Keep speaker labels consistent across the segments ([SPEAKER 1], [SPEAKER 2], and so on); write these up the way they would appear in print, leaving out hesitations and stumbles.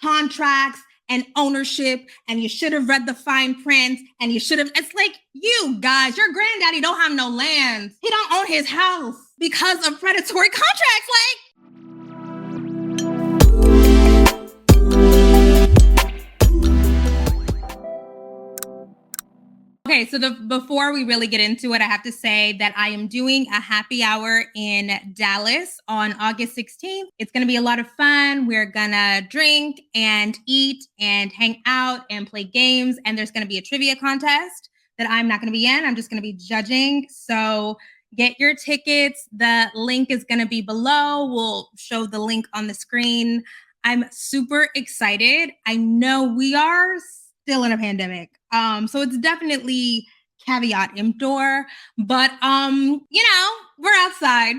[SPEAKER 1] contracts and ownership, and you should have read the fine print, and you should have, it's like, you guys, your granddaddy don't have no land. He don't own his house because of predatory contracts. Like, okay, so before we really get into it, I have to say that I am doing a happy hour in Dallas on August 16th. It's going to be a lot of fun. We're going to drink and eat and hang out and play games. And there's going to be a trivia contest that I'm not going to be in. I'm just going to be judging. So get your tickets. The link is going to be below. We'll show the link on the screen. I'm super excited. I know we are still in a pandemic. So it's definitely caveat emptor, but we're outside.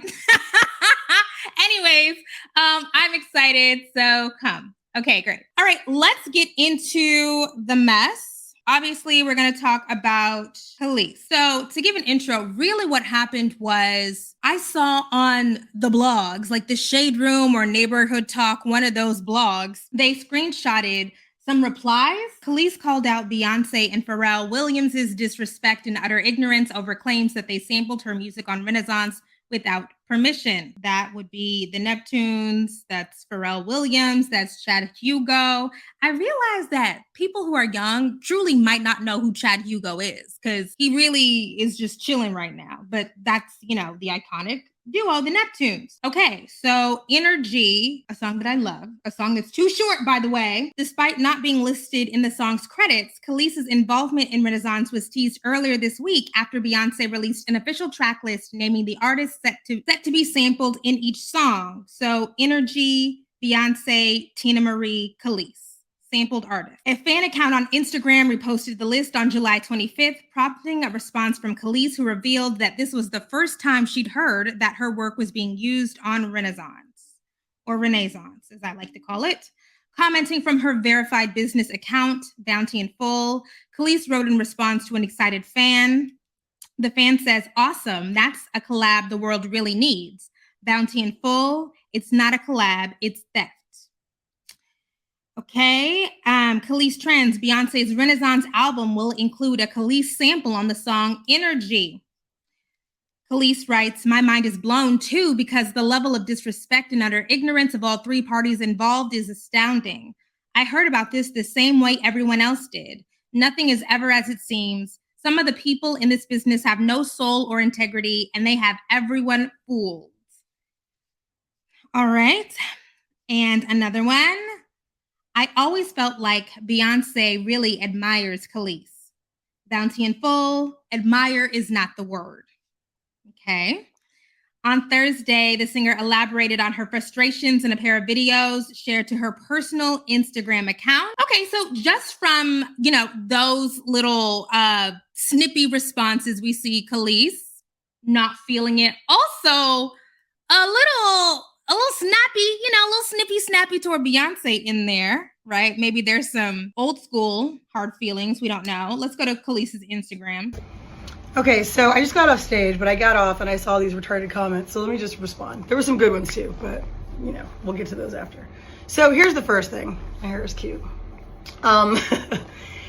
[SPEAKER 1] Anyways, I'm excited. So come. Okay, great. All right, let's get into the mess. Obviously, we're going to talk about Kelis. So to give an intro, really what happened was I saw on the blogs, like the Shade Room or Neighborhood Talk, one of those blogs, they screenshotted some replies. Kelis called out Beyonce and Pharrell Williams' disrespect and utter ignorance over claims that they sampled her music on Renaissance without permission. That would be the Neptunes, that's Pharrell Williams, that's Chad Hugo. I realized that people who are young truly might not know who Chad Hugo is, because he really is just chilling right now. But that's, the iconic duo, the Neptunes. Okay, so Energy, a song that I love, a song that's too short, by the way. Despite not being listed in the song's credits, Kelis' involvement in Renaissance was teased earlier this week after Beyonce released an official track list naming the artists set to be sampled in each song. So Energy, Beyonce, Tina Marie, Kelis. Sampled artist. A fan account on Instagram reposted the list on July 25th, prompting a response from Kelis, who revealed that this was the first time she'd heard that her work was being used on Renaissance, or Renaissance, as I like to call it. Commenting from her verified business account, Bounty in Full, Kelis wrote in response to an excited fan. The fan says, "Awesome, that's a collab the world really needs. Bounty in Full, it's not a collab, it's theft." Okay, Kelis Trends, Beyonce's Renaissance album will include a Kelis sample on the song Energy. Kelis writes, "My mind is blown too, because the level of disrespect and utter ignorance of all three parties involved is astounding. I heard about this the same way everyone else did. Nothing is ever as it seems. Some of the people in this business have no soul or integrity, and they have everyone fooled." All right, and another one. "I always felt like Beyonce really admires Kelis. Bounty in Full, admire is not the word." Okay. On Thursday, the singer elaborated on her frustrations in a pair of videos shared to her personal Instagram account. Okay, so just from, those little snippy responses, we see Kelis not feeling it. Also, a little snappy, a little snippy snappy toward Beyonce in there, right? Maybe there's some old school hard feelings. We don't know. Let's go to Kelis' Instagram.
[SPEAKER 2] Okay, so I just got off stage, but I got off and I saw these retarded comments. So let me just respond. There were some good ones too, but we'll get to those after. So here's the first thing. My hair is cute.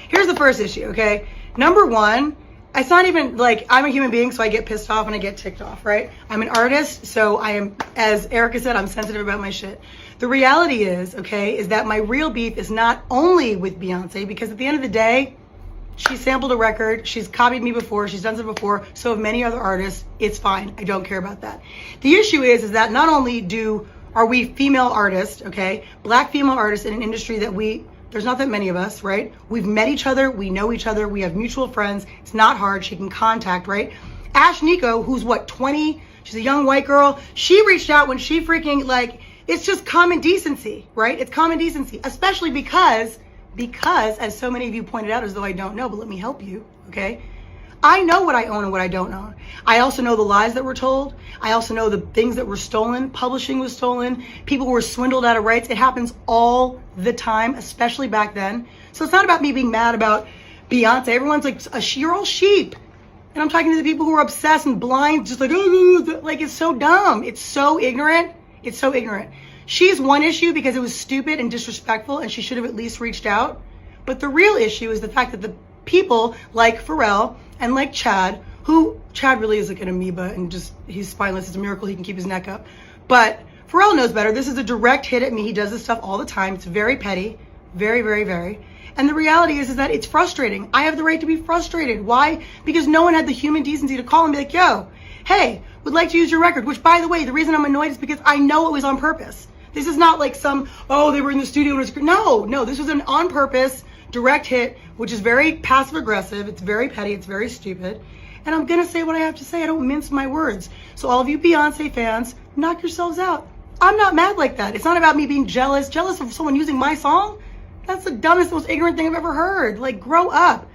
[SPEAKER 2] Here's the first issue, okay? Number one, it's not even like I'm a human being, so I get pissed off and I get ticked off, right? I'm an artist, so I am, as Erica said, I'm sensitive about my shit. The reality is, okay, is that my real beef is not only with Beyonce, because at the end of the day, she sampled a record, she's copied me before, she's done it before, so have many other artists. It's fine, I don't care about that. The issue is that not only are we female artists, okay, black female artists in an industry that there's not that many of us, right? We've met each other, we know each other, we have mutual friends. It's not hard, she can contact, right? Ash Nico, who's 20? She's a young white girl. She reached out when she freaking, it's just common decency, right? It's common decency, especially because, as so many of you pointed out, as though I don't know, but let me help you, okay? I know what I own and what I don't own. I also know the lies that were told. I also know the things that were stolen. Publishing was stolen. People were swindled out of rights. It happens all the time, especially back then. So it's not about me being mad about Beyonce. Everyone's like, you're all sheep. And I'm talking to the people who are obsessed and blind, just it's so dumb. It's so ignorant. It's so ignorant. She's one issue because it was stupid and disrespectful and she should have at least reached out. But the real issue is the fact that the people like Pharrell and like Chad, who Chad really is like an amoeba and just, he's spineless. It's a miracle he can keep his neck up. But Pharrell knows better. This is a direct hit at me. He does this stuff all the time. It's very petty. Very, very, very. And the reality is that it's frustrating. I have the right to be frustrated. Why? Because no one had the human decency to call and be like, yo, hey, would like to use your record. Which, by the way, the reason I'm annoyed is because I know it was on purpose. This is not like some, oh, they were in the studio. And it was, no, this was an on purpose direct hit, which is very passive aggressive. It's very petty. It's very stupid. And I'm going to say what I have to say. I don't mince my words. So all of you Beyonce fans, knock yourselves out. I'm not mad like that. It's not about me being jealous of someone using my song. That's the dumbest, most ignorant thing I've ever heard. Like, grow up.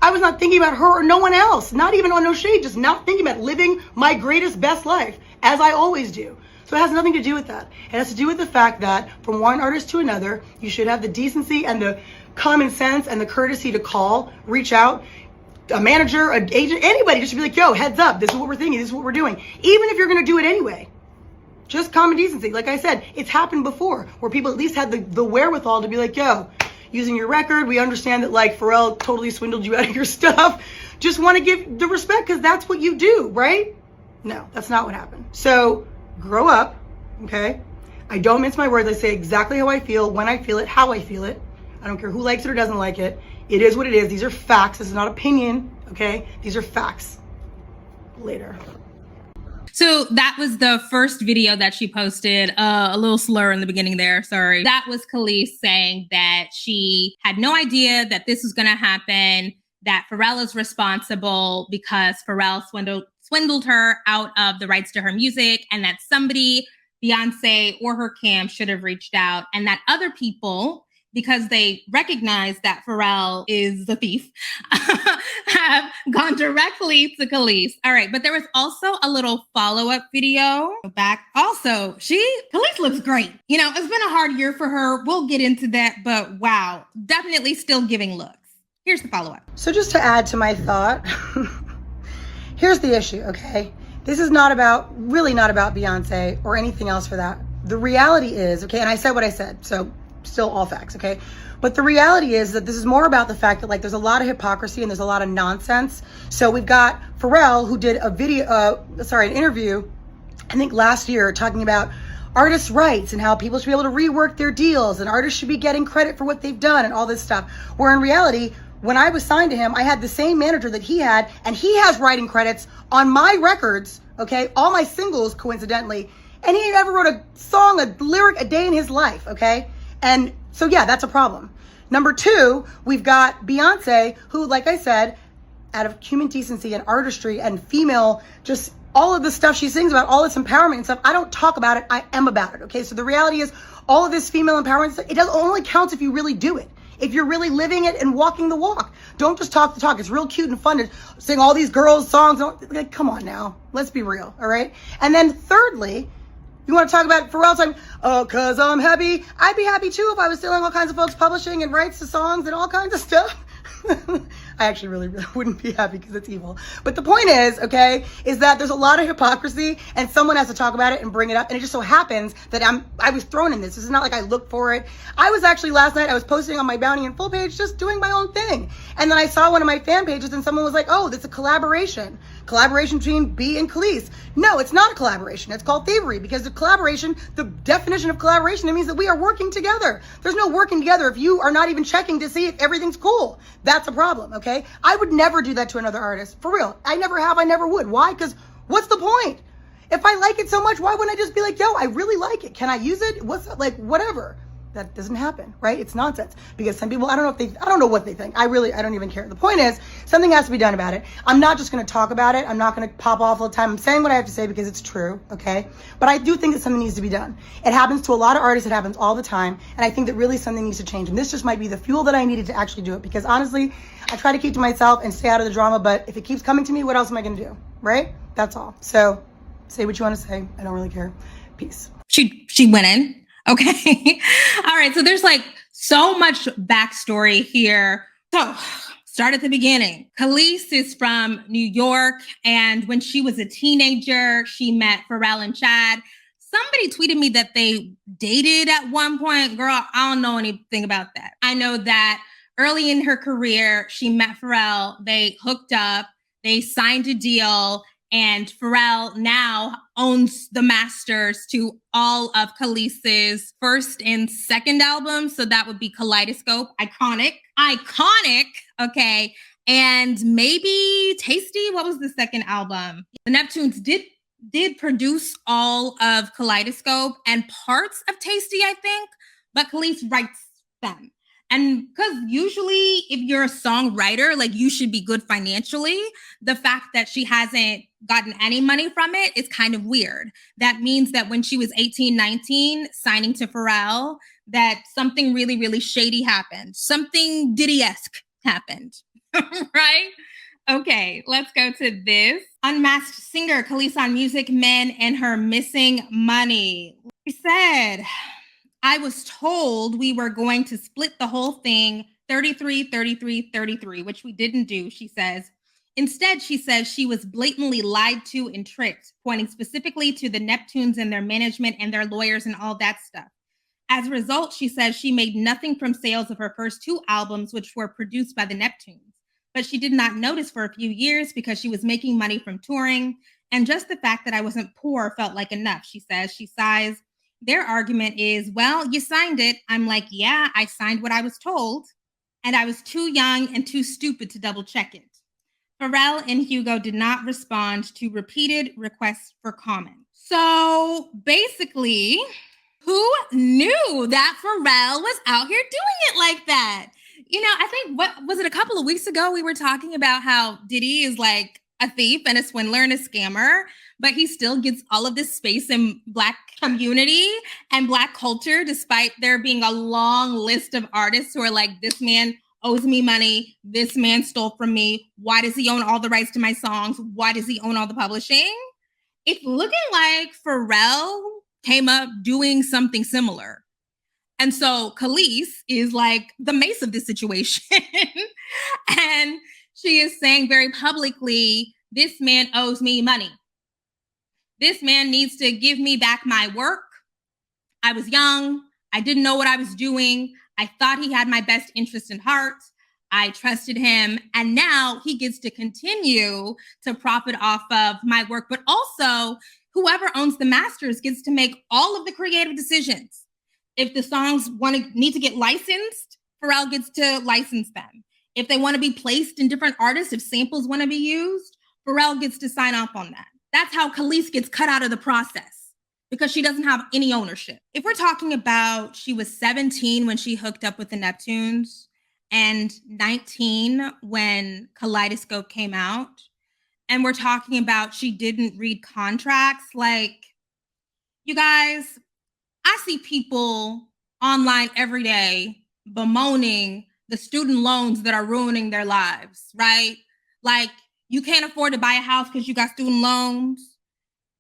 [SPEAKER 2] I was not thinking about her or no one else. Not even on no shade. Just not thinking about living my greatest, best life, as I always do. So it has nothing to do with that. It has to do with the fact that from one artist to another, you should have the decency and the common sense and the courtesy to call, reach out, a manager, an agent, anybody, just to be like, yo, heads up. This is what we're thinking. This is what we're doing. Even if you're going to do it anyway. Just common decency. Like I said, it's happened before where people at least had the wherewithal to be like, yo, using your record, we understand that like Pharrell totally swindled you out of your stuff. Just want to give the respect because that's what you do, right? No, that's not what happened. So grow up, okay? I don't mince my words. I say exactly how I feel, when I feel it, how I feel it. I don't care who likes it or doesn't like it. It is what it is. These are facts. This is not opinion, okay? These are facts. Later.
[SPEAKER 1] So that was the first video that she posted, a little slur in the beginning there, sorry. That was Kelis saying that she had no idea that this was going to happen, that Pharrell is responsible because Pharrell swindled her out of the rights to her music, and that somebody, Beyonce or her camp, should have reached out, and that other people, because they recognize that Pharrell is the thief, have gone directly to Kelis. All right, but there was also a little follow-up video back. Also, Kelis looks great. You know, it's been a hard year for her. We'll get into that, but wow, definitely still giving looks. Here's the follow-up.
[SPEAKER 2] So just to add to my thought, here's the issue, okay? This is really not about Beyonce or anything else for that. The reality is, okay, and I said what I said, so still all facts, okay? But the reality is that this is more about the fact that like there's a lot of hypocrisy and there's a lot of nonsense. So we've got Pharrell, who did an interview, I think last year, talking about artists' rights and how people should be able to rework their deals and artists should be getting credit for what they've done and all this stuff. Where in reality, when I was signed to him, I had the same manager that he had, and he has writing credits on my records, okay? All my singles, coincidentally. And he never wrote a song, a lyric a day in his life, okay? And so, yeah, that's a problem. Number two, we've got Beyonce, who, like I said, out of human decency and artistry and female, just all of the stuff she sings about, all this empowerment and stuff, I don't talk about it, I am about it, okay? So the reality is, all of this female empowerment stuff, it only counts if you really do it. If you're really living it and walking the walk. Don't just talk the talk. It's real cute and fun to sing all these girls' songs. Like, come on now. Let's be real, all right? And then thirdly, you want to talk about Pharrell time? Oh, cause I'm happy. I'd be happy too if I was stealing all kinds of folks' publishing and rights to songs and all kinds of stuff. I actually really wouldn't be happy because it's evil. But the point is, okay, is that there's a lot of hypocrisy and someone has to talk about it and bring it up. And it just so happens that I was thrown in this. This is not like I looked for it. I was actually last night, I was posting on my Bounty and Full page, just doing my own thing. And then I saw one of my fan pages and someone was like, oh, that's a collaboration between B and Kelis. No, it's not a collaboration. It's called thievery because the collaboration, the definition of collaboration, it means that we are working together. There's no working together if you are not even checking to see if everything's cool. That's a problem, okay? I would never do that to another artist. For real. I never have, I never would. Why? Because what's the point? If I like it so much, why wouldn't I just be like, yo, I really like it. Can I use it? Like, whatever. That doesn't happen, right? It's nonsense. Because some people, I don't know what they think. I don't even care. The point is, something has to be done about it. I'm not just going to talk about it. I'm not going to pop off all the time. I'm saying what I have to say because it's true, okay? But I do think that something needs to be done. It happens to a lot of artists. It happens all the time. And I think that really something needs to change. And this just might be the fuel that I needed to actually do it. Because honestly, I try to keep to myself and stay out of the drama. But if it keeps coming to me, what else am I going to do, right? That's all. So say what you want to say. I don't really care. Peace.
[SPEAKER 1] She went in. Okay. All right. So there's like so much backstory here. So start at the beginning. Kelis is from New York. And when she was a teenager, she met Pharrell and Chad. Somebody tweeted me that they dated at one point. Girl, I don't know anything about that. I know that early in her career, she met Pharrell. They hooked up. They signed a deal. And Pharrell now owns the masters to all of Kelis's first and second albums. So that would be Kaleidoscope. Iconic. Okay. And maybe Tasty. What was the second album? The Neptunes did produce all of Kaleidoscope and parts of Tasty, I think, but Kelis writes them. And because usually if you're a songwriter, like you should be good financially, the fact that she hasn't gotten any money from it is kind of weird. That means that when she was 18, 19, signing to Pharrell, that something really, really shady happened. Something Diddy-esque happened, right? Okay, let's go to this. Unmasked singer, Kelis on Music, Men and Her Missing Money. She said, I was told we were going to split the whole thing 33, 33, 33, which we didn't do, she says. Instead, she says she was blatantly lied to and tricked, pointing specifically to the Neptunes and their management and their lawyers and all that stuff. As a result, she says she made nothing from sales of her first 2 albums, which were produced by the Neptunes. But she did not notice for a few years because she was making money from touring. And just the fact that I wasn't poor felt like enough, she says. She sighs. Their argument is, well, you signed it. I'm like, yeah, I signed what I was told. And I was too young and too stupid to double check it. Pharrell and Hugo did not respond to repeated requests for comment. So basically, who knew that Pharrell was out here doing it like that? You know, I think, what was it, a couple of weeks ago, we were talking about how Diddy is like a thief and a swindler and a scammer, but he still gets all of this space in Black community and Black culture, despite there being a long list of artists who are like, this man owes me money. This man stole from me. Why does he own all the rights to my songs? Why does he own all the publishing? It's looking like Pharrell came up doing something similar. And so Kelis is like the mace of this situation. And she is saying very publicly, this man owes me money. This man needs to give me back my work. I was young. I didn't know what I was doing. I thought he had my best interest in heart. I trusted him. And now he gets to continue to profit off of my work. But also, whoever owns the masters gets to make all of the creative decisions. If the songs need to get licensed, Pharrell gets to license them. If they want to be placed in different artists, if samples want to be used, Pharrell gets to sign off on that. That's how Kelis gets cut out of the process, because she doesn't have any ownership. If we're talking about, she was 17 when she hooked up with the Neptunes and 19 when Kaleidoscope came out, and we're talking about she didn't read contracts, like, you guys, I see people online every day bemoaning the student loans that are ruining their lives, right? Like, you can't afford to buy a house because you got student loans.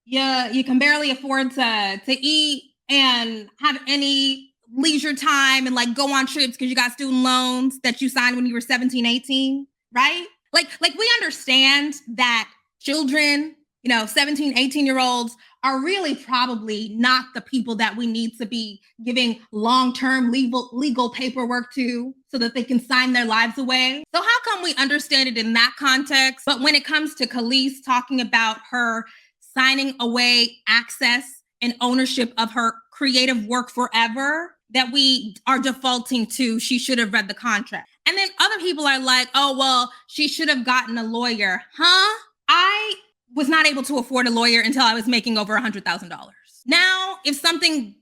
[SPEAKER 1] Yeah, you can barely afford to eat and have any leisure time and like go on trips because you got student loans that you signed when you were 17, 18, right? Like we understand that children, 17, 18-year-olds are really probably not the people that we need to be giving long-term legal paperwork to so that they can sign their lives away. So how come we understand it in that context? But when it comes to Kelis talking about her signing away access and ownership of her creative work forever, that we are defaulting to, she should have read the contract. And then other people are like, oh, well, she should have gotten a lawyer. Huh? I was not able to afford a lawyer until I was making over $100,000. Now, if something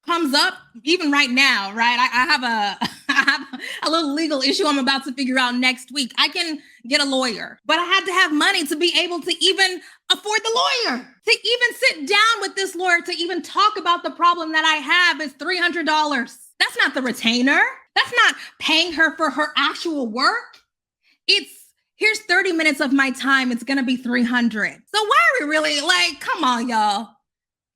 [SPEAKER 1] comes up, even right now, right? I have a little legal issue I'm about to figure out next week. I can get a lawyer, but I had to have money to be able to even afford the lawyer, to even sit down with this lawyer, to even talk about the problem that I have is $300. That's not the retainer. That's not paying her for her actual work. Here's 30 minutes of my time. It's going to be 300. So why are we really like, come on, y'all.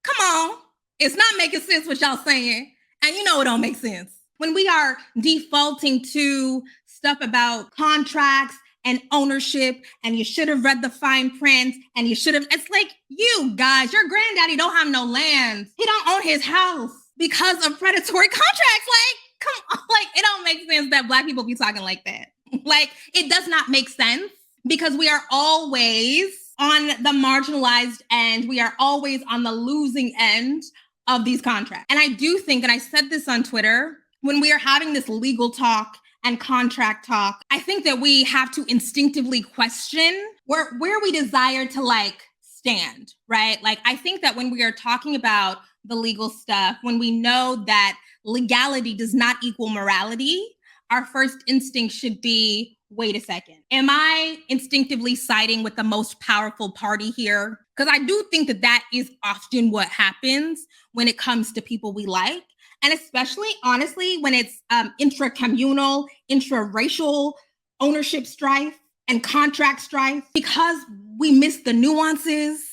[SPEAKER 1] Come on. It's not making sense what y'all saying. And it don't make sense. When we are defaulting to stuff about contracts and ownership, and you should have read the fine print, and you should have. It's like, you guys, your granddaddy don't have no land. He don't own his house because of predatory contracts. Like, come on, like, it don't make sense that Black people be talking like that. Like, it does not make sense because we are always on the marginalized end. We are always on the losing end of these contracts. And I do think, and I said this on Twitter, when we are having this legal talk and contract talk, I think that we have to instinctively question where we desire to like stand, right? Like, I think that when we are talking about the legal stuff, when we know that legality does not equal morality, our first instinct should be, wait a second, am I instinctively siding with the most powerful party here? Because I do think that that is often what happens when it comes to people we like. And especially, honestly, when it's intra-communal, intra-racial ownership strife and contract strife, because we miss the nuances,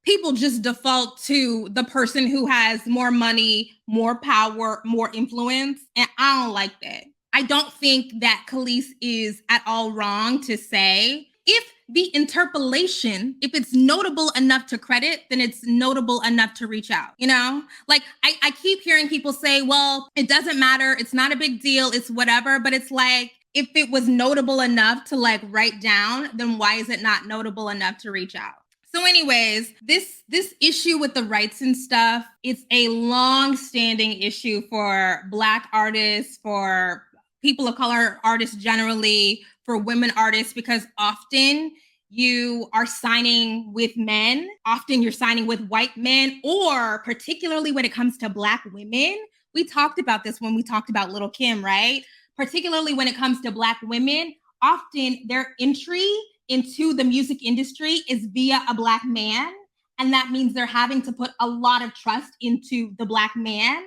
[SPEAKER 1] people just default to the person who has more money, more power, more influence. And I don't like that. I don't think that Kelis is at all wrong to say, if the interpolation, if it's notable enough to credit, then it's notable enough to reach out, you know? Like, I keep hearing people say, well, it doesn't matter, it's not a big deal, it's whatever, but it's like, if it was notable enough to like write down, then why is it not notable enough to reach out? So anyways, this issue with the rights and stuff, it's a long-standing issue for Black artists, for people of color artists generally, for women artists, because often you are signing with men, often you're signing with white men, or particularly when it comes to Black women. We talked about this when we talked about Lil' Kim, right? Particularly when it comes to Black women, often their entry into the music industry is via a Black man. And that means they're having to put a lot of trust into the Black man.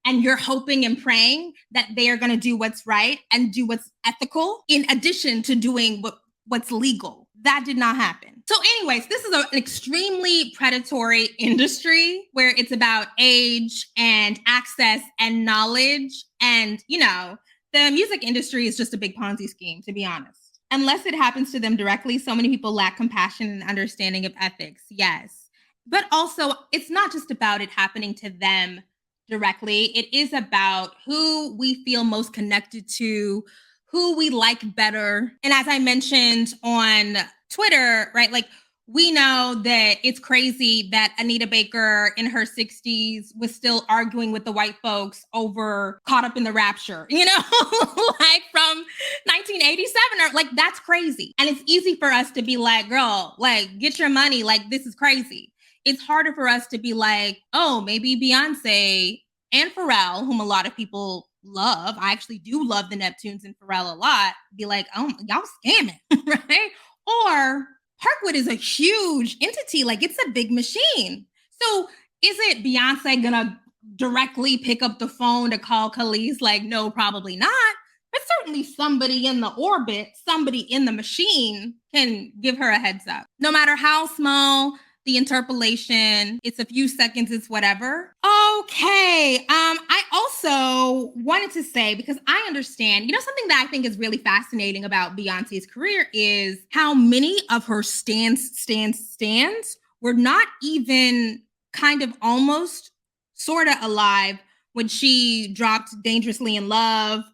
[SPEAKER 1] And you're hoping and praying that they are going to do what's right and do what's ethical in addition to doing what's legal. That did not happen. So anyways, this is an extremely predatory industry where it's about age and access and knowledge. And, you know, the music industry is just a big Ponzi scheme, to be honest. Unless it happens to them directly, so many people lack compassion and understanding of ethics. Yes. But also, it's not just about it happening to them directly. It is about who we feel most connected to, who we like better. And as I mentioned on Twitter, right, like, we know that it's crazy that Anita Baker in her 60s was still arguing with the white folks over Caught Up in the Rapture, you know, like from 1987, or like, that's crazy. And it's easy for us to be like, girl, like, get your money, like, this is crazy. It's harder for us to be like, oh, maybe Beyonce and Pharrell, whom a lot of people love. I actually do love the Neptunes and Pharrell a lot. Be like, oh, y'all scamming, right? Or Parkwood is a huge entity. Like, it's a big machine. So is it Beyonce gonna directly pick up the phone to call Kelis? Like, no, probably not. But certainly somebody in the orbit, somebody in the machine can give her a heads up. No matter how small the interpolation, it's a few seconds, it's whatever. Okay. I also wanted to say, because I understand, you know, something that I think is really fascinating about Beyonce's career is how many of her stands were not even kind of almost sort of alive when she dropped Dangerously in Love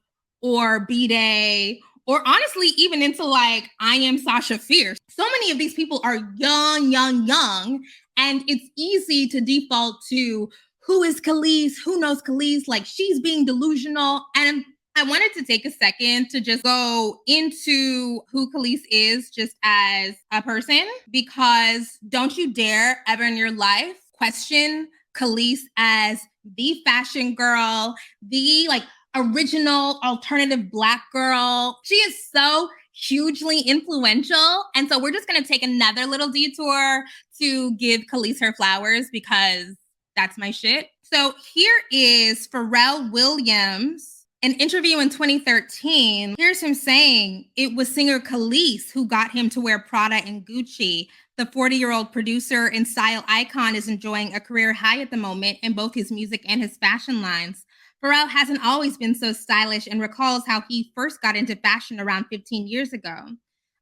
[SPEAKER 1] or B-Day, or honestly, even into like, I Am Sasha Fierce. So many of these people are young, and it's easy to default to, who is Kelis? Who knows Kelis? Like, she's being delusional. And I wanted to take a second to just go into who Kelis is just as a person, because don't you dare ever in your life question Kelis as the fashion girl, the like original alternative Black girl. She is so hugely influential. And so we're just going to take another little detour to give Kelis her flowers, because that's my shit. So here is Pharrell Williams, an interview in 2013. Here's him saying it was singer Kelis who got him to wear Prada and Gucci. The 40-year-old producer and style icon is enjoying a career high at the moment in both his music and his fashion lines. Pharrell hasn't always been so stylish and recalls how he first got into fashion around 15 years ago.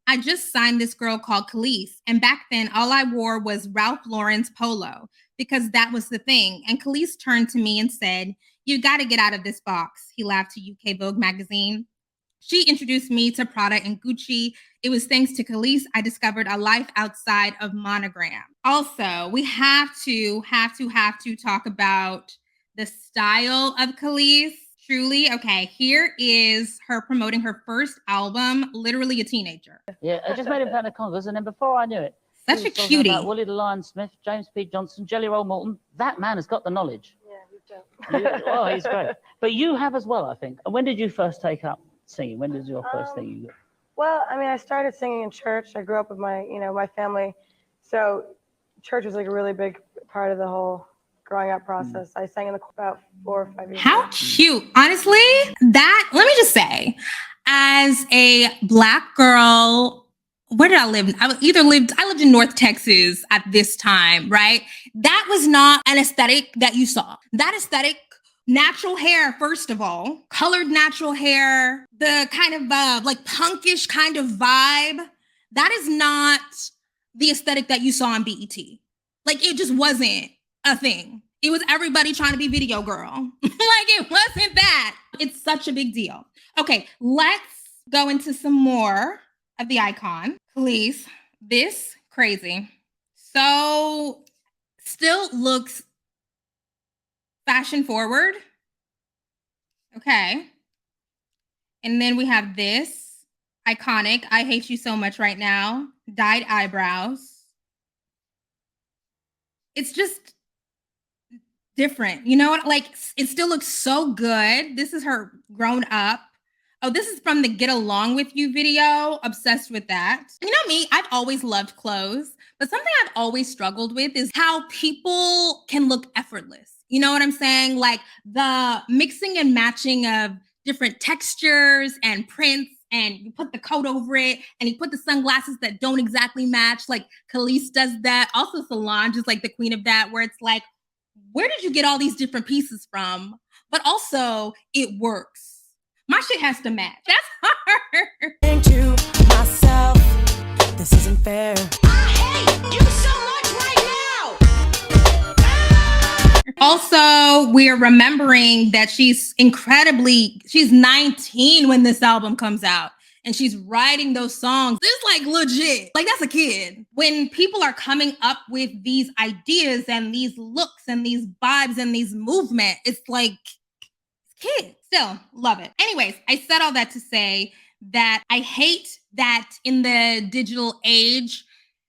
[SPEAKER 1] I just signed this girl called Kelis. And back then, all I wore was Ralph Lauren's polo because that was the thing. And Kelis turned to me and said, you got to get out of this box. He laughed to UK Vogue magazine. She introduced me to Prada and Gucci. It was thanks to Kelis I discovered a life outside of monogram. Also, we have to talk about the style of Kelis. Truly, okay, here is her promoting her first album, literally a teenager.
[SPEAKER 3] Yeah, I just made him Panda Congas, and then before I knew it,
[SPEAKER 1] such a cutie.
[SPEAKER 3] About Willie the Lion Smith, James P. Johnson, Jelly Roll Morton. That man has got the knowledge.
[SPEAKER 2] Yeah, you do.
[SPEAKER 3] Oh, he's great. But you have as well, I think. When did you first take up singing? When did your first thing you?
[SPEAKER 2] Well, I mean, I started singing in church. I grew up with my family, so church was like a really big part of the whole growing up process. I sang in about 4 or 5 years.
[SPEAKER 1] How cute. Honestly, that, let me just say, as a Black girl, where did I live? I lived in North Texas at this time, right? That was not an aesthetic that you saw. That aesthetic, natural hair, first of all, colored natural hair, the kind of like punkish kind of vibe. That is not the aesthetic that you saw on BET. Like, it just wasn't a thing. It was everybody trying to be video girl. Like, it wasn't that. It's such a big deal. Okay, let's go into some more of the icon. Please, this crazy. So, still looks fashion forward. Okay. And then we have this iconic, I hate you so much right now, dyed eyebrows. It's just different. You know what? Like, it still looks so good. This is her grown up. Oh, this is from the Get Along With You video. Obsessed with that. You know me, I've always loved clothes, but something I've always struggled with is how people can look effortless. You know what I'm saying? Like the mixing and matching of different textures and prints, and you put the coat over it, and you put the sunglasses that don't exactly match. Like Kelis does that. Also, Solange is like the queen of that, where it's like, where did you get all these different pieces from? But also, it works. My shit has to match. That's hard.
[SPEAKER 4] Think to myself, this isn't fair. I hate you so much right now.
[SPEAKER 1] Also, we're remembering that she's 19 when this album comes out, and she's writing those songs. It's like legit. Like, that's a kid. When people are coming up with these ideas and these looks and these vibes and these movement, it's like, kids. Still love it. Anyways, I said all that to say that I hate that in the digital age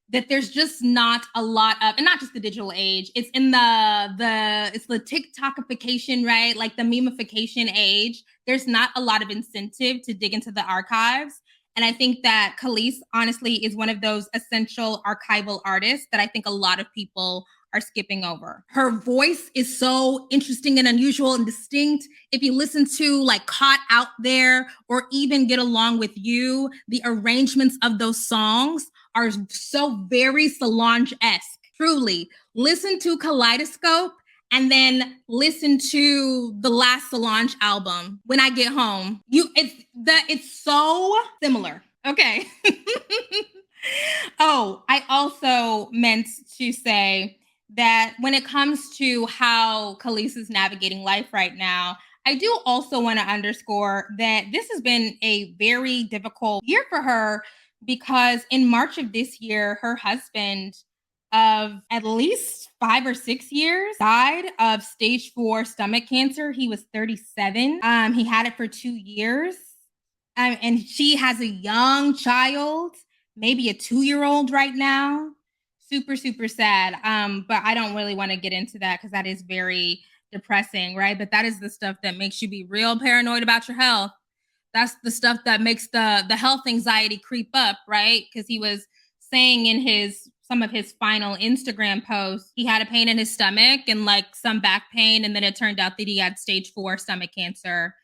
[SPEAKER 1] that there's just not a lot of, and not just the digital age, it's in it's the TikTokification, right? Like the memification age. There's not a lot of incentive to dig into the archives. And I think that Kelis, honestly, is one of those essential archival artists that I think a lot of people are skipping over. Her voice is so interesting and unusual and distinct. If you listen to like Caught Out There or even Get Along With You, the arrangements of those songs are so very Solange-esque. Truly, listen to Kaleidoscope and then listen to the last Solange album, When I Get Home. It's so similar. Okay. Oh, I also meant to say that when it comes to how Kelis is navigating life right now, I do also want to underscore that this has been a very difficult year for her, because in March of this year, her husband of at least 5 or 6 years died of stage 4 stomach cancer. He was 37. He had it for 2 years. And she has a young child, maybe a 2-year-old right now. Super, super sad. But I don't really want to get into that because that is very depressing, right? But that is the stuff that makes you be real paranoid about your health. That's the stuff that makes the health anxiety creep up, right? Because he was saying in some of his final Instagram posts, he had a pain in his stomach and like some back pain. And then it turned out that he had stage 4 stomach cancer.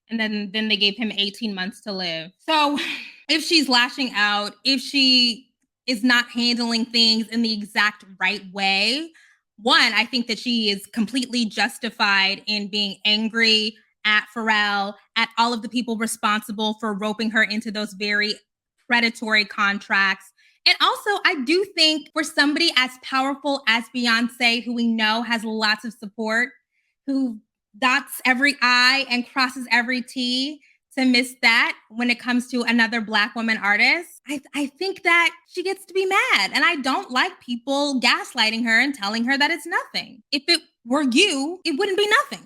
[SPEAKER 1] And then they gave him 18 months to live. So if she's lashing out, if she is not handling things in the exact right way, one, I think that she is completely justified in being angry at Pharrell, at all of the people responsible for roping her into those very predatory contracts. And also, I do think for somebody as powerful as Beyonce, who we know has lots of support, who dots every I and crosses every T, to miss that when it comes to another Black woman artist, I think that she gets to be mad. And I don't like people gaslighting her and telling her that it's nothing. If it were you, it wouldn't be nothing.